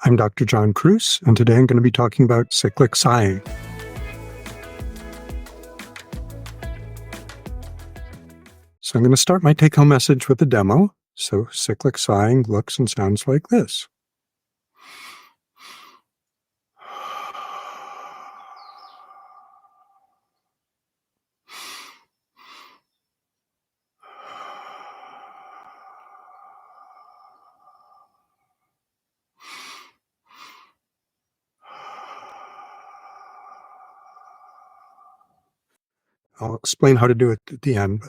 I'm Dr. John Kruse, and today I'm going to be talking about cyclic sighing. So I'm going to start my take-home message with a demo. So cyclic sighing looks and sounds like this. I'll explain how to do it at the end.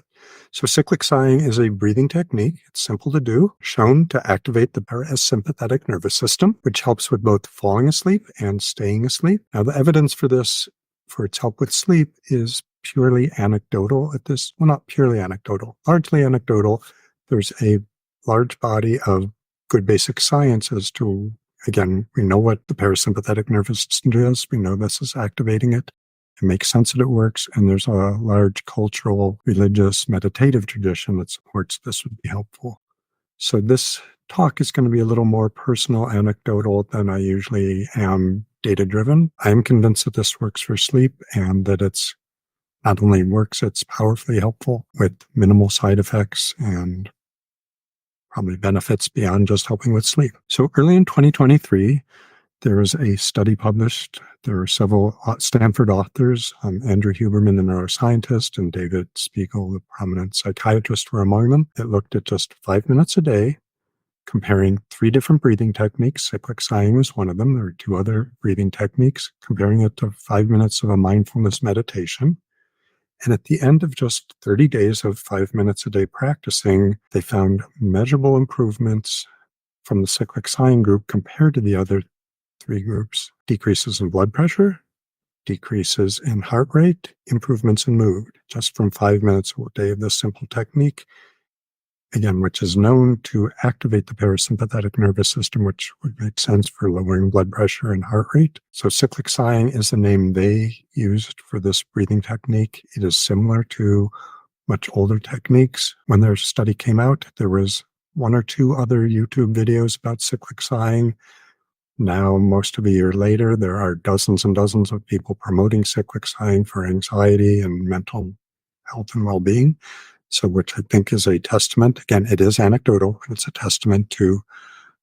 So cyclic sighing is a breathing technique. It's simple to do, shown to activate the parasympathetic nervous system, which helps with both falling asleep and staying asleep. Now, the evidence for this, for its help with sleep, is purely anecdotal at this. Well, not purely anecdotal, largely anecdotal. There's a large body of good basic science as to, again, we know what the parasympathetic nervous system does. We know this is activating it. It makes sense that it works, and there's a large cultural, religious, meditative tradition that supports this would be helpful. So this talk is going to be a little more personal, anecdotal than I usually am data-driven. I'm convinced that this works for sleep and that it's not only works, it's powerfully helpful with minimal side effects and probably benefits beyond just helping with sleep. So early in 2023, there was a study published. There were several Stanford authors, Andrew Huberman, the neuroscientist, and David Spiegel, the prominent psychiatrist, were among them. It looked at just 5 minutes a day, comparing 3 different breathing techniques. Cyclic sighing was one of them. There were 2 other breathing techniques, comparing it to 5 minutes of a mindfulness meditation. And at the end of just 30 days of 5 minutes a day practicing, they found measurable improvements from the cyclic sighing group compared to the other 3 groups: decreases in blood pressure, decreases in heart rate, improvements in mood, just from 5 minutes a day of this simple technique, again, which is known to activate the parasympathetic nervous system, which would make sense for lowering blood pressure and heart rate. So cyclic sighing is the name they used for this breathing technique. It is similar to much older techniques. When their study came out, there was 1 or 2 other YouTube videos about cyclic sighing. Now, most of a year later, there are dozens and dozens of people promoting cyclic sighing for anxiety and mental health and well-being. So, which I think is a testament. Again, it is anecdotal, but it's a testament to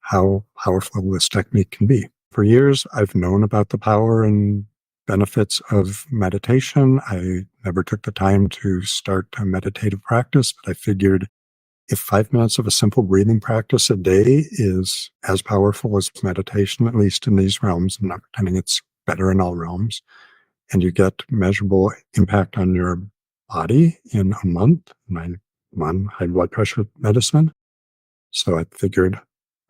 how powerful this technique can be. For years, I've known about the power and benefits of meditation. I never took the time to start a meditative practice, but I figured if 5 minutes of a simple breathing practice a day is as powerful as meditation, at least in these realms, I'm not pretending it's better in all realms, and you get measurable impact on your body in a month, and I'm on high blood pressure medicine. So I figured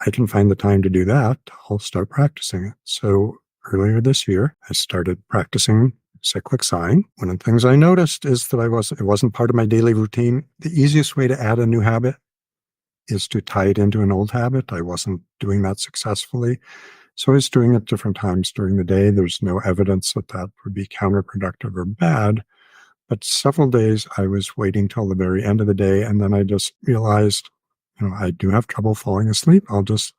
I can find the time to do that. I'll start practicing it. So earlier this year, I started practicing cyclic sighing. One of the things I noticed is that it wasn't part of my daily routine. The easiest way to add a new habit is to tie it into an old habit. I wasn't doing that successfully. So I was doing it different times during the day. There's no evidence that that would be counterproductive or bad. But several days I was waiting till the very end of the day, and then I just realized, I do have trouble falling asleep. I'll just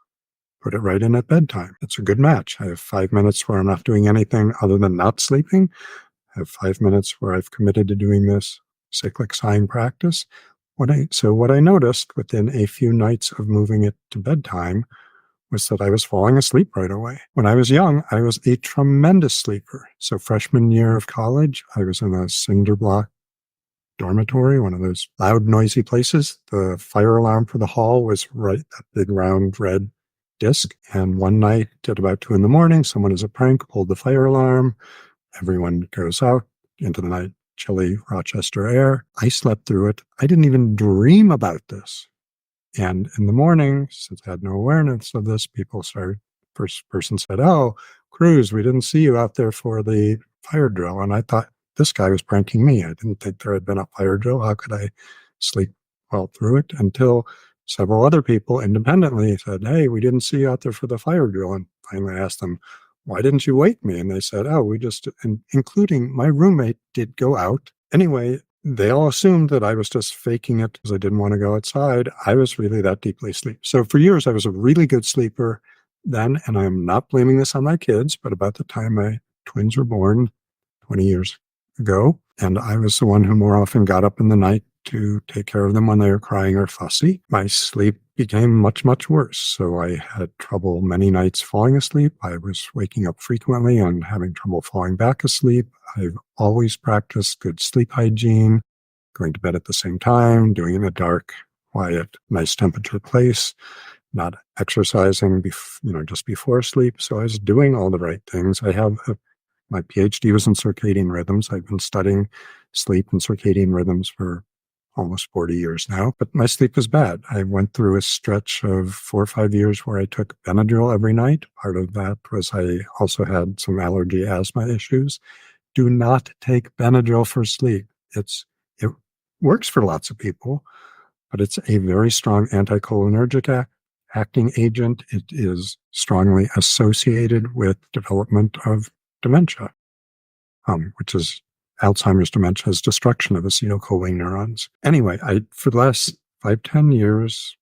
put it right in at bedtime. It's a good match. I have 5 minutes where I'm not doing anything other than not sleeping. I have 5 minutes where I've committed to doing this cyclic sighing practice. What I noticed within a few nights of moving it to bedtime was that I was falling asleep right away. When I was young, I was a tremendous sleeper. So freshman year of college, I was in a cinder block dormitory, one of those loud, noisy places. The fire alarm for the hall was right, that big round red disc. And one night at about 2 a.m, someone as a prank pulled the fire alarm. Everyone goes out into the night, chilly Rochester air. I slept through it. I didn't even dream about this. And in the morning, since I had no awareness of this, first person said, "Oh, Kruse, we didn't see you out there for the fire drill." And I thought this guy was pranking me. I didn't think there had been a fire drill. How could I sleep well through it? Until several other people independently said, "Hey, we didn't see you out there for the fire drill." And finally I asked them, "Why didn't you wake me?" And they said, "Oh, including my roommate did go out." Anyway, they all assumed that I was just faking it because I didn't want to go outside. I was really that deeply asleep. So for years, I was a really good sleeper, then, and I'm not blaming this on my kids, but about the time my twins were born 20 years ago, and I was the one who more often got up in the night to take care of them when they were crying or fussy, my sleep became much, much worse. So I had trouble many nights falling asleep. I was waking up frequently and having trouble falling back asleep. I've always practiced good sleep hygiene, going to bed at the same time, doing it in a dark, quiet, nice temperature place, not exercising, just before sleep. So I was doing all the right things. My PhD was in circadian rhythms. I've been studying sleep and circadian rhythms for almost 40 years now, but my sleep was bad. I went through a stretch of 4 or 5 years where I took Benadryl every night. Part of that was I also had some allergy asthma issues. Do not take Benadryl for sleep. It works for lots of people, but it's a very strong anticholinergic acting agent. It is strongly associated with development of dementia, which is Alzheimer's dementia's destruction of acetylcholine neurons. Anyway, for the last 5, 10 years,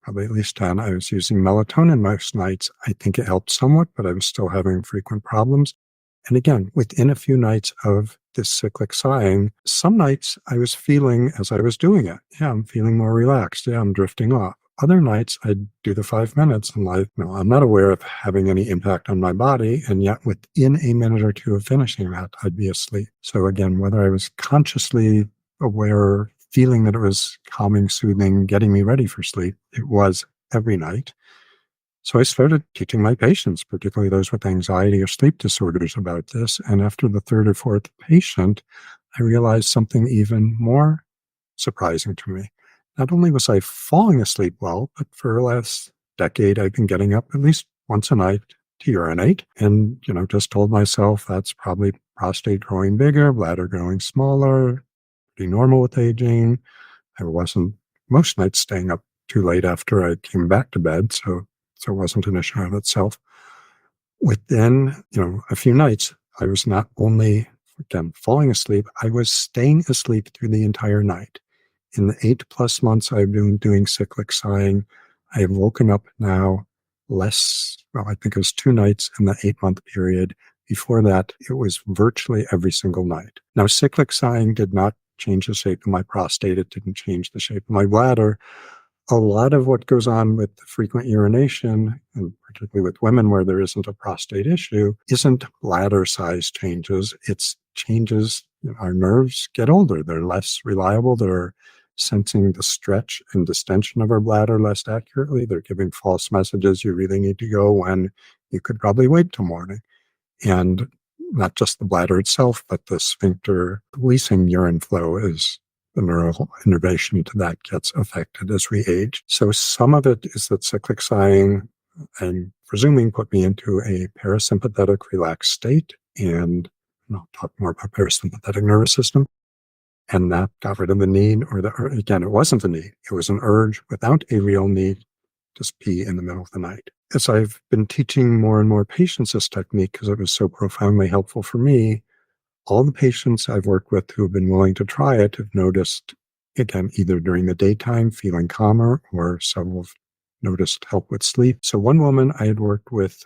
probably at least 10, I was using melatonin most nights. I think it helped somewhat, but I was still having frequent problems. And again, within a few nights of this cyclic sighing, some nights I was feeling as I was doing it, yeah, I'm feeling more relaxed. Yeah, I'm drifting off. Other nights I'd do the 5 minutes and I'm not aware of having any impact on my body. And yet within a minute or two of finishing that, I'd be asleep. So again, whether I was consciously aware, feeling that it was calming, soothing, getting me ready for sleep, it was every night. So I started teaching my patients, particularly those with anxiety or sleep disorders, about this. And after the third or fourth patient, I realized something even more surprising to me. Not only was I falling asleep well, but for the last decade, I've been getting up at least once a night to urinate and, just told myself that's probably prostate growing bigger, bladder growing smaller, pretty normal with aging. I wasn't most nights staying up too late after I came back to bed, so it wasn't an issue of itself. Within, a few nights, I was not only, again, falling asleep, I was staying asleep through the entire night. In the 8+ months I've been doing cyclic sighing, I have woken up now I think it was 2 nights in the 8-month period. Before that, it was virtually every single night. Now, cyclic sighing did not change the shape of my prostate. It didn't change the shape of my bladder. A lot of what goes on with frequent urination, and particularly with women where there isn't a prostate issue, isn't bladder size changes. It's changes. Our nerves get older. They're less reliable. They're sensing the stretch and distension of our bladder less accurately. They're giving false messages. You really need to go when you could probably wait till morning. And not just the bladder itself, but the sphincter releasing urine flow is the neural innervation to that gets affected as we age. So some of it is that cyclic sighing, I'm presuming, put me into a parasympathetic relaxed state, and I'll talk more about parasympathetic nervous system. And that got rid of the need, again, it wasn't a need. It was an urge without a real need to pee in the middle of the night. As I've been teaching more and more patients this technique, because it was so profoundly helpful for me, all the patients I've worked with who have been willing to try it have noticed, again, either during the daytime feeling calmer, or several have noticed help with sleep. So one woman I had worked with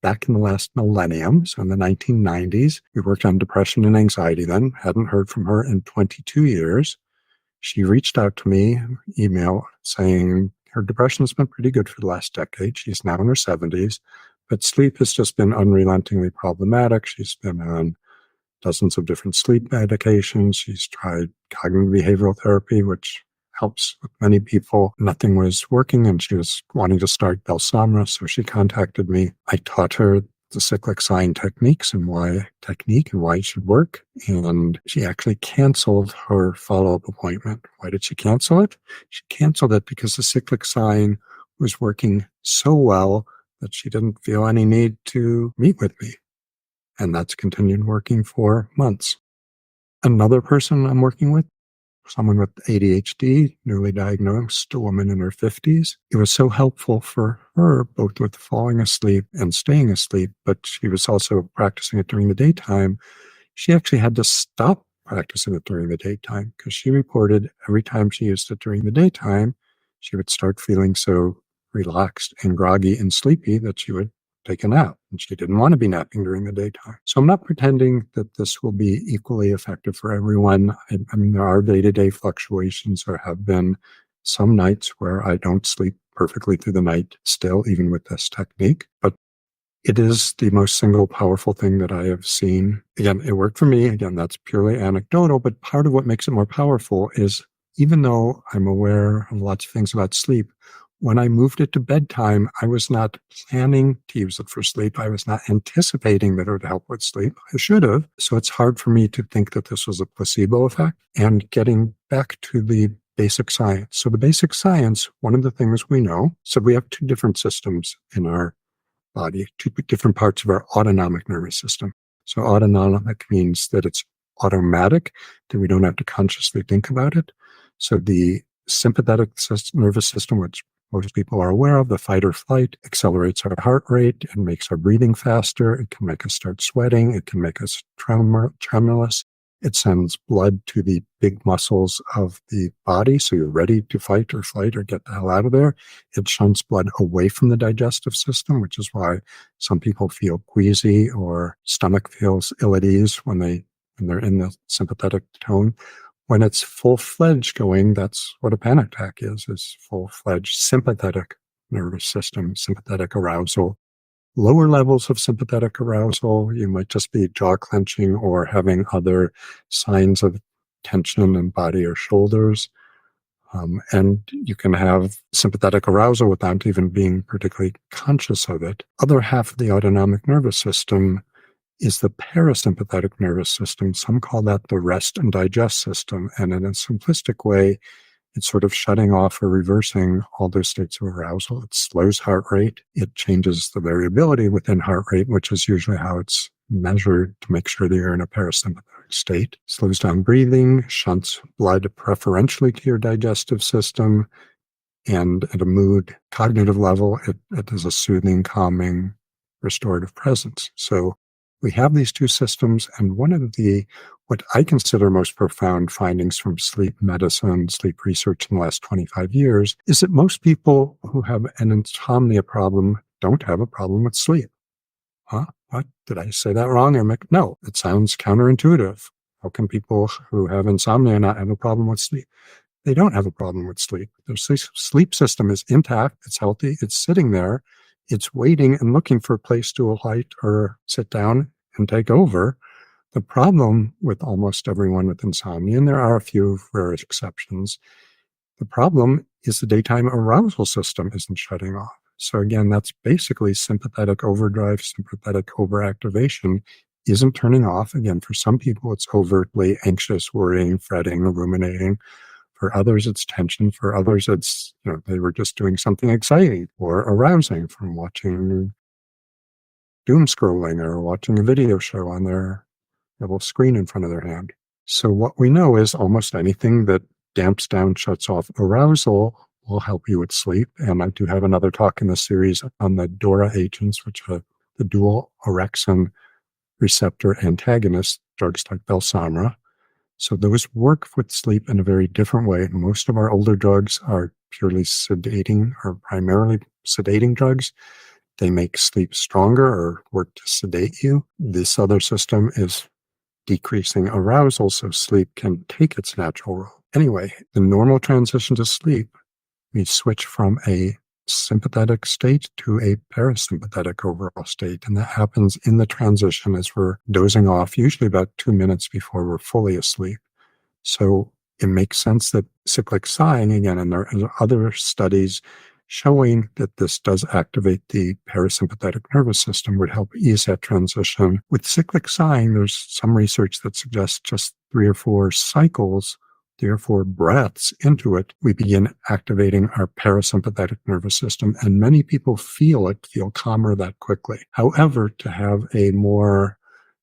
back in the last millennium, so in the 1990s, we worked on depression and anxiety then, hadn't heard from her in 22 years. She reached out to me, email, saying her depression's been pretty good for the last decade. She's now in her 70s, but sleep has just been unrelentingly problematic. She's been on dozens of different sleep medications. She's tried cognitive behavioral therapy, which helps with many people. Nothing was working, and she was wanting to start Belsomra, so she contacted me. I taught her the cyclic sighing techniques and why it should work. And she actually canceled her follow-up appointment. Why did she cancel it? She canceled it because the cyclic sighing was working so well that she didn't feel any need to meet with me. And that's continued working for months. Another person I'm working with, someone with ADHD, newly diagnosed, a woman in her 50s. It was so helpful for her, both with falling asleep and staying asleep, but she was also practicing it during the daytime. She actually had to stop practicing it during the daytime because she reported every time she used it during the daytime, she would start feeling so relaxed and groggy and sleepy that she would take a nap, and she didn't want to be napping during the daytime. So I'm not pretending that this will be equally effective for everyone. I mean, there are day-to-day fluctuations. There have been some nights where I don't sleep perfectly through the night still, even with this technique, but it is the most single powerful thing that I have seen. Again, it worked for me. Again, that's purely anecdotal, but part of what makes it more powerful is even though I'm aware of lots of things about sleep, when I moved it to bedtime, I was not planning to use it for sleep. I was not anticipating that it would help with sleep. I should have. So it's hard for me to think that this was a placebo effect. And getting back to the basic science. So the basic science, one of the things we know, so we have two different systems in our body, two different parts of our autonomic nervous system. So autonomic means that it's automatic, that we don't have to consciously think about it. So the sympathetic nervous system, which most people are aware of, the fight or flight, accelerates our heart rate and makes our breathing faster. It can make us start sweating. It can make us tremulous. It sends blood to the big muscles of the body, so you're ready to fight or flight or get the hell out of there. It shunts blood away from the digestive system, which is why some people feel queasy or stomach feels ill at ease when they're in the sympathetic tone. When it's full-fledged going, that's what a panic attack is full-fledged sympathetic nervous system, sympathetic arousal. Lower levels of sympathetic arousal, you might just be jaw clenching or having other signs of tension in body or shoulders. And you can have sympathetic arousal without even being particularly conscious of it. Other half of the autonomic nervous system is the parasympathetic nervous system. Some call that the rest and digest system. And in a simplistic way, it's sort of shutting off or reversing all those states of arousal. It slows heart rate. It changes the variability within heart rate, which is usually how it's measured to make sure that you're in a parasympathetic state. Slows down breathing, shunts blood preferentially to your digestive system. And at a mood, cognitive level, it is a soothing, calming, restorative presence. So we have these two systems, and one of what I consider most profound findings from sleep medicine, sleep research in the last 25 years, is that most people who have an insomnia problem don't have a problem with sleep. Huh? What? Did I say that wrong? No, it sounds counterintuitive. How can people who have insomnia not have a problem with sleep? They don't have a problem with sleep. Their sleep system is intact. It's healthy. It's sitting there. It's waiting and looking for a place to alight or sit down and take over. The problem with almost everyone with insomnia, and there are a few rare exceptions, the problem is the daytime arousal system isn't shutting off. So again, that's basically sympathetic overdrive, sympathetic overactivation isn't turning off. Again, for some people, it's overtly anxious, worrying, fretting, ruminating. For others, it's tension. For others, it's, they were just doing something exciting or arousing from watching doom scrolling or watching a video show on their little screen in front of their hand. So what we know is almost anything that damps down, shuts off arousal will help you with sleep. And I do have another talk in the series on the DORA agents, which are the dual orexin receptor antagonists, drugs like Belsomra. So those work with sleep in a very different way. Most of our older drugs are purely sedating or primarily sedating drugs. They make sleep stronger or work to sedate you. This other system is decreasing arousal so sleep can take its natural role. Anyway, the normal transition to sleep, we switch from a sympathetic state to a parasympathetic overall state. And that happens in the transition as we're dozing off, usually about 2 minutes before we're fully asleep. So it makes sense that cyclic sighing, again, and there are other studies showing that this does activate the parasympathetic nervous system, would help ease that transition. With cyclic sighing, there's some research that suggests just 3 or 4 cycles, 3 or 4 breaths into it, we begin activating our parasympathetic nervous system. And many people feel calmer that quickly. However, to have a more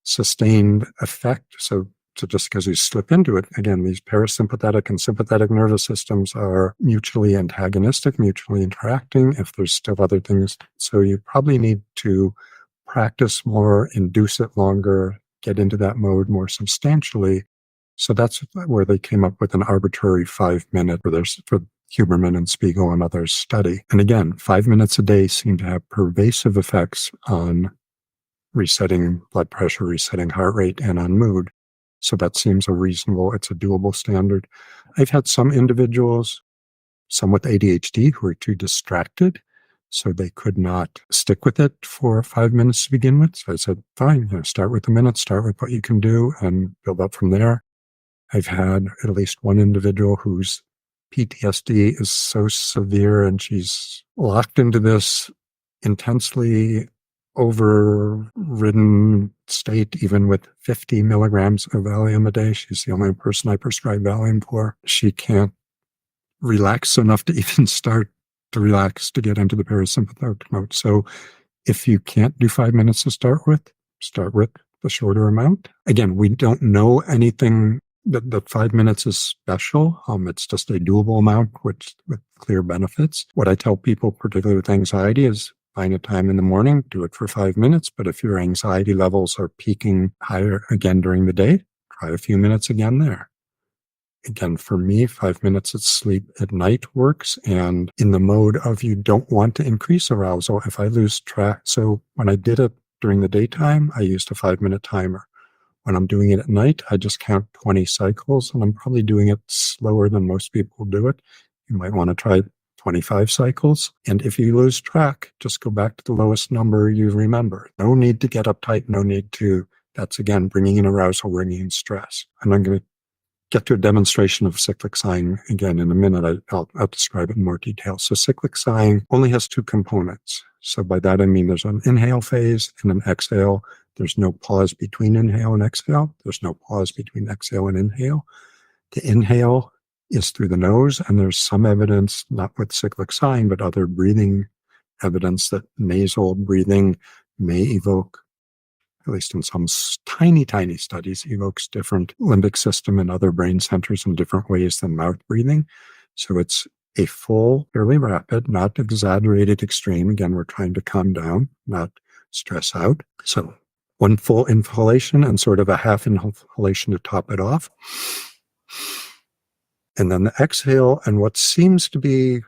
sustained effect, so just because you slip into it, again, these parasympathetic and sympathetic nervous systems are mutually antagonistic, mutually interacting, if there's still other things. So you probably need to practice more, induce it longer, get into that mode more substantially. So that's where they came up with an arbitrary 5-minute for Huberman and Spiegel and others study. And again, 5 minutes a day seem to have pervasive effects on resetting blood pressure, resetting heart rate, and on mood. So that seems it's a doable standard. I've had some individuals, some with ADHD, who are too distracted, so they could not stick with it for 5 minutes to begin with. So I said, fine, start with a minute, start with what you can do and build up from there. I've had at least one individual whose PTSD is so severe and she's locked into this intensely overridden state, even with 50 milligrams of Valium a day. She's the only person I prescribe Valium for. She can't relax enough to even start to relax to get into the parasympathetic mode. So if you can't do 5 minutes to start with the shorter amount. Again, we don't know anything that 5 minutes is special. It's just a doable amount with clear benefits. What I tell people, particularly with anxiety, is find a time in the morning, do it for 5 minutes. But if your anxiety levels are peaking higher again during the day, try a few minutes again there. Again, for me, 5 minutes of sleep at night works. And in the mode of you don't want to increase arousal, if I lose track. So when I did it during the daytime, I used a 5-minute timer. When I'm doing it at night, I just count 20 cycles, and I'm probably doing it slower than most people do it. You might want to try 25 cycles. And if you lose track, just go back to the lowest number you remember. No need to get uptight. No need to, that's again, bringing in arousal, bringing in stress. And I'm going to get to a demonstration of cyclic sighing again in a minute. I'll describe it in more detail. So cyclic sighing only has two components. So by that, I mean there's an inhale phase and an exhale. There's no pause between inhale and exhale. There's no pause between exhale and inhale. The inhale is through the nose, and there's some evidence, not with cyclic sighing, but other breathing evidence that nasal breathing may evoke, at least in some tiny, tiny studies, evokes different limbic system and other brain centers in different ways than mouth breathing. So it's a full, fairly rapid, not exaggerated extreme. Again, we're trying to calm down, not stress out. So one full inhalation and sort of a half inhalation to top it off. And then the exhale, and what seems to be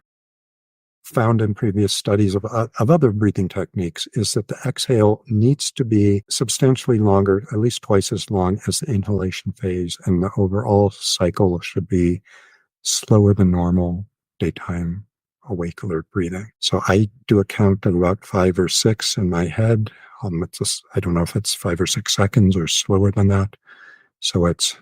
found in previous studies of other breathing techniques is that the exhale needs to be substantially longer, at least twice as long as the inhalation phase, and the overall cycle should be slower than normal daytime awake alert breathing. So I do a count of about 5 or 6 in my head. It's just, I don't know if it's 5 or 6 seconds or slower than that. So it's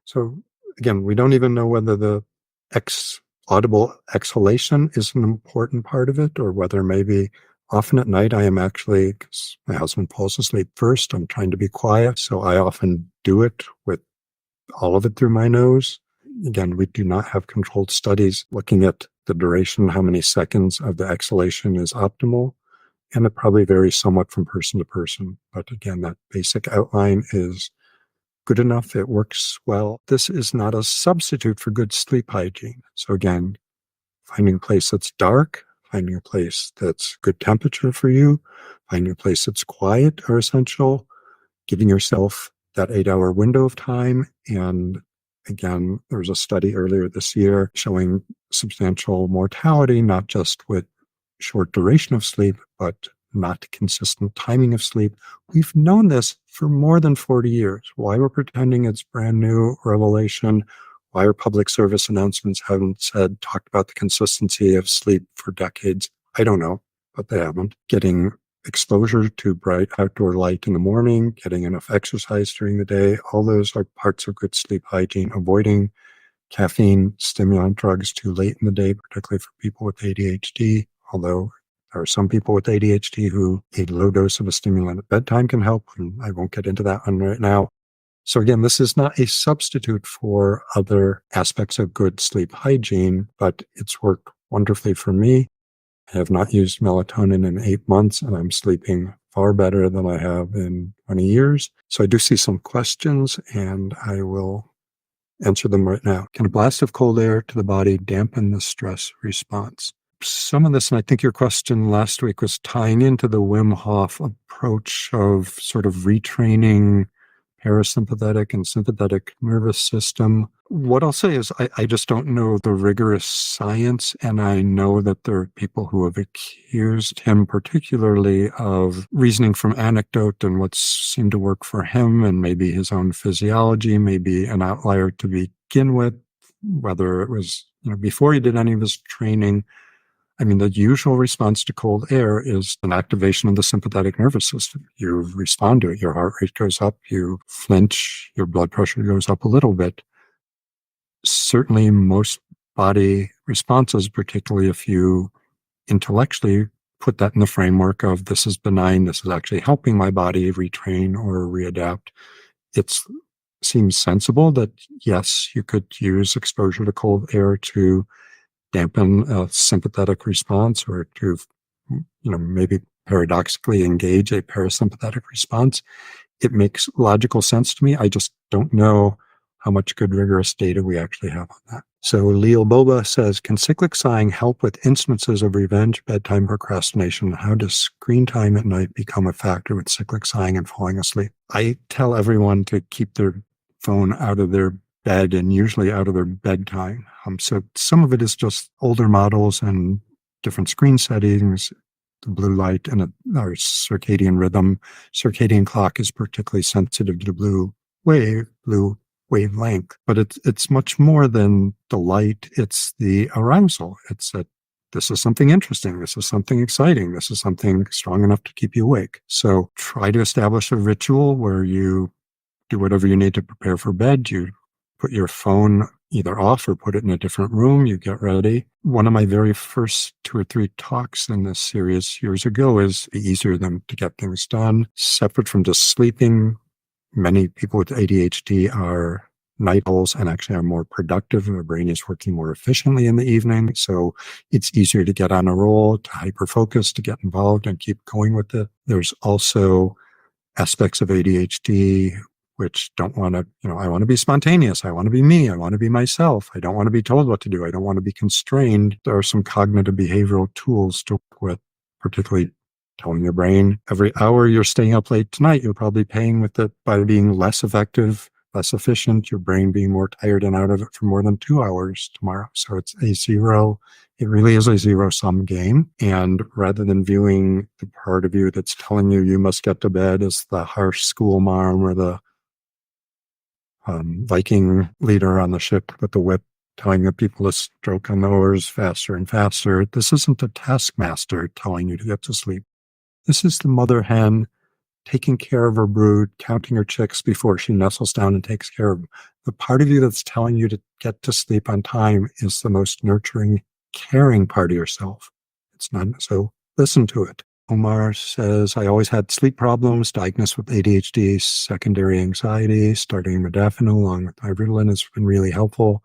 so again, we don't even know whether the audible exhalation is an important part of it, or whether maybe often at night I am actually, because my husband falls asleep first, I'm trying to be quiet, so I often do it with all of it through my nose. Again, we do not have controlled studies looking at the duration, how many seconds of the exhalation is optimal, and it probably varies somewhat from person to person. But again, that basic outline is good enough. It works well. This is not a substitute for good sleep hygiene. So again, finding a place that's dark, finding a place that's good temperature for you, finding a place that's quiet are essential, giving yourself that 8-hour window of time. And again, there was a study earlier this year showing substantial mortality, not just with short duration of sleep, but not consistent timing of sleep. We've known this for more than 40 years. Why we're pretending it's brand new revelation, why our public service announcements haven't talked about the consistency of sleep for decades, I don't know, but they haven't. Getting exposure to bright outdoor light in the morning, getting enough exercise during the day, all those are parts of good sleep hygiene. Avoiding caffeine, stimulant drugs too late in the day, particularly for people with ADHD, although there are some people with ADHD who a low dose of a stimulant at bedtime can help, and I won't get into that one right now. So again, this is not a substitute for other aspects of good sleep hygiene, but it's worked wonderfully for me. I have not used melatonin in 8 months, and I'm sleeping far better than I have in 20 years. So I do see some questions, and I will Answer them right now. Can a blast of cold air to the body dampen the stress response? Some of this, and I think your question last week was tying into the Wim Hof approach of sort of retraining parasympathetic and sympathetic nervous system. What I'll say is I just don't know the rigorous science, and I know that there are people who have accused him particularly of reasoning from anecdote and what seemed to work for him, and maybe his own physiology may be an outlier to begin with, whether it was before he did any of his training. I mean, the usual response to cold air is an activation of the sympathetic nervous system. You respond to it. Your heart rate goes up, you flinch, your blood pressure goes up a little bit. Certainly, most body responses, particularly if you intellectually put that in the framework of this is benign, this is actually helping my body retrain or readapt, it seems sensible that, yes, you could use exposure to cold air to dampen a sympathetic response or to, maybe paradoxically engage a parasympathetic response. It makes logical sense to me. I just don't know how much good rigorous data we actually have on that. So Leo Boba says, can cyclic sighing help with instances of revenge, bedtime procrastination? How does screen time at night become a factor with cyclic sighing and falling asleep? I tell everyone to keep their phone out of their bed and usually out of their bedtime. So some of it is just older models and different screen settings, the blue light and our circadian rhythm. Circadian clock is particularly sensitive to blue wavelength, but it's much more than the light. It's the arousal. It's that this is something interesting. This is something exciting. This is something strong enough to keep you awake. So try to establish a ritual where you do whatever you need to prepare for bed. You put your phone either off or put it in a different room. You get ready. One of my very first 2 or 3 talks in this series years ago is be easier than to get things done. Separate from just sleeping, many people with ADHD are night owls and actually are more productive. Their brain is working more efficiently in the evening. So it's easier to get on a roll, to hyper-focus, to get involved and keep going with it. There's also aspects of ADHD which don't want to, I want to be spontaneous. I want to be me. I want to be myself. I don't want to be told what to do. I don't want to be constrained. There are some cognitive behavioral tools to work with, particularly telling your brain every hour you're staying up late tonight, you're probably paying with it by being less effective, less efficient, your brain being more tired and out of it for more than 2 hours tomorrow. So it really is a zero-sum game. And rather than viewing the part of you that's telling you must get to bed as the harsh school mom or the Viking leader on the ship with the whip telling the people to stroke on the oars faster and faster, this isn't a taskmaster telling you to get to sleep. This is the mother hen taking care of her brood, counting her chicks before she nestles down and takes care of them. The part of you that's telling you to get to sleep on time is the most nurturing, caring part of yourself. It's not, so listen to it. Omar says, I always had sleep problems, diagnosed with ADHD, secondary anxiety, starting modafinil along with Ritalin has been really helpful.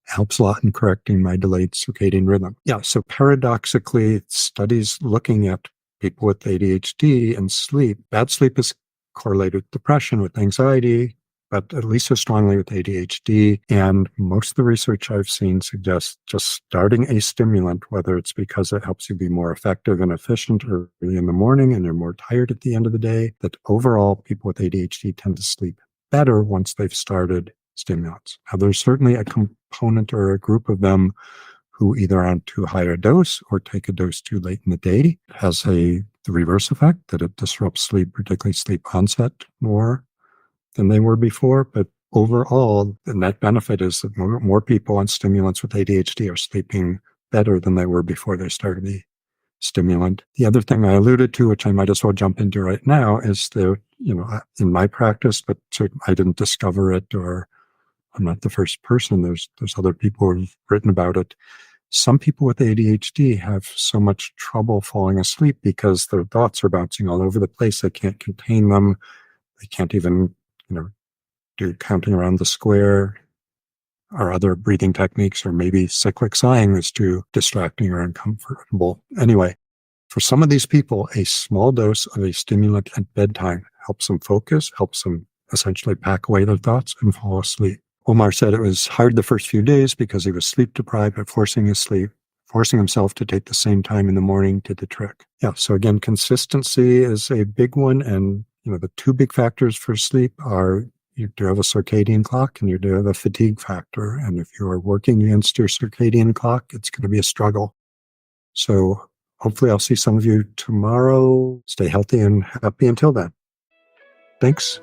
It helps a lot in correcting my delayed circadian rhythm. Yeah, so paradoxically, studies looking at people with ADHD and sleep, bad sleep is correlated with depression, with anxiety, but at least as strongly with ADHD. And most of the research I've seen suggests just starting a stimulant, whether it's because it helps you be more effective and efficient early in the morning and you're more tired at the end of the day, that overall people with ADHD tend to sleep better once they've started stimulants. Now, there's certainly a component or a group of them who either are on too high a dose or take a dose too late in the day. It has the reverse effect that it disrupts sleep, particularly sleep onset, more than they were before. But overall, the net benefit is that more people on stimulants with ADHD are sleeping better than they were before they started the stimulant. The other thing I alluded to, which I might as well jump into right now, is that, in my practice, but I didn't discover it, or I'm not the first person. There's other people who've written about it. Some people with ADHD have so much trouble falling asleep because their thoughts are bouncing all over the place. They can't contain them. They can't even, do counting around the square or other breathing techniques, or maybe cyclic sighing is too distracting or uncomfortable. Anyway, for some of these people, a small dose of a stimulant at bedtime helps them focus, helps them essentially pack away their thoughts and fall asleep. Omar said it was hard the first few days because he was sleep deprived, but forcing himself to take the same time in the morning did the trick. Yeah. So again, consistency is a big one. And, the two big factors for sleep are you do have a circadian clock and you do have a fatigue factor. And if you are working against your circadian clock, it's going to be a struggle. So hopefully I'll see some of you tomorrow. Stay healthy and happy until then. Thanks.